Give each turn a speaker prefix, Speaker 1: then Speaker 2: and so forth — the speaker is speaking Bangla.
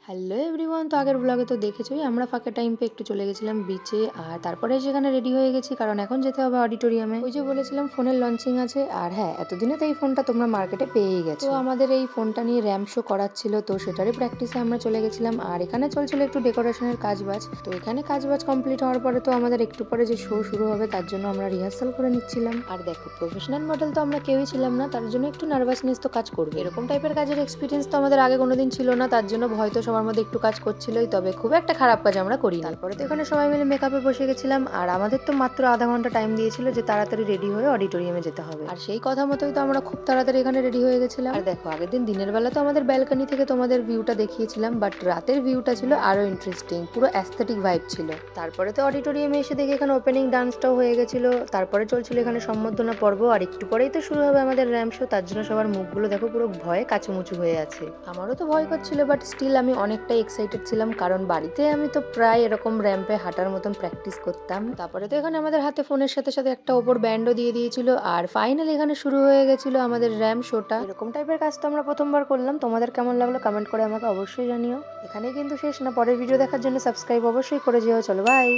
Speaker 1: হ্যালো এভরিওয়ান, তো আগের ব্লগে তো দেখেছোই আমরা ফাঁকা টাইম পেয়ে একটু চলে গেছিলাম বিচে। আর তারপরে সেখানে রেডি হয়ে গেছি, কারণ এখন যেতে হবে অডিটোরিয়ামে। ওই যে বলেছিলাম ফোনের লঞ্চিং আছে। আর হ্যাঁ, এতদিনে তো এই ফোনটা তোমরা মার্কেটে পেয়েই গেছো। তো আমাদের এই ফোনটা নিয়ে র্যাম্প শো করাচ্ছিল, তো সেটারই প্র্যাকটিসে আমরা চলে গেছিলাম। আর এখানে চলছিল একটু ডেকোরেশনের কাজবাজ। তো এখানে কাজবাজ কমপ্লিট হওয়ার পরে তো আমাদের একটু পরে যে শো শুরু হবে তার জন্য আমরা রিহার্সাল করে নিচ্ছিলাম। আর দেখো, প্রফেশনাল মডেল তো আমরা কেউই ছিলাম না, তার জন্য একটু নার্ভাসনেস তো কাজ করবে। এরকম টাইপের কাজের এক্সপিরিয়েন্স তো আমাদের আগে কোনোদিন ছিল না, তার জন্য ভয় তো সবার মধ্যে একটু কাজ করছিলই। তবে খুব একটা খারাপ কাজ আমরা করি। তারপরে তো এখানে সবাই মিলে মেকআপে বসে গেছিলাম। আর আমাদের তো মাত্র আধা ঘন্টা টাইম দিয়েছিল যে তাড়াতাড়ি রেডি হয়ে অডিটোরিয়ামে যেতে হবে। আর সেই কথা মতোই তো আমরা খুব তাড়াতাড়ি এখানে রেডি হয়ে গেছিলাম। আর দেখো, আগের দিন দিনের বেলা তো আমাদের ব্যালকনি থেকে তোমাদের ভিউটা দেখিয়েছিলাম, বাট রাতের ভিউটা ছিল আরো ইন্টারেস্টিং, পুরো অ্যাস্থেটিক ভাইব ছিল। তারপরে তো অডিটোরিয়ামে এসে দেখি এখানে ওপেনিং ডান্সটাও হয়ে গেছিল। তারপরে চলছিল এখানে সম্বর্ধনা পর্ব, আর একটু পরেই তো শুরু হবে আমাদের র্যাম্প শো। তার জন্য সবার মুখগুলো দেখো পুরো ভয়ে কাচুমুচু হয়ে আছে। আমারও তো ভয় করছিল, বাট স্টিল আমি অনেকটাই এক্সাইটেড ছিলাম, কারণ বাড়িতে আমি তো প্রায় এরকম র্যাম্পে হাঁটার মতন প্র্যাকটিস করতাম। তারপরে তো এখানে আমাদের হাতে ফোনের সাথে সাথে একটা ওপর ব্যান্ডও দিয়ে দিয়েছিল। আর ফাইনালি এখানে শুরু হয়ে গেছিল আমাদের র্যাম্প শোটা। এরকম টাইপের কাজ তো আমরা প্রথমবার করলাম। তোমাদের কেমন লাগলো কমেন্ট করে আমাকে অবশ্যই জানিও। এখানে কিন্তু শেষ না, পরের ভিডিও দেখার জন্য সাবস্ক্রাইব অবশ্যই করে যেও। চলো বাই।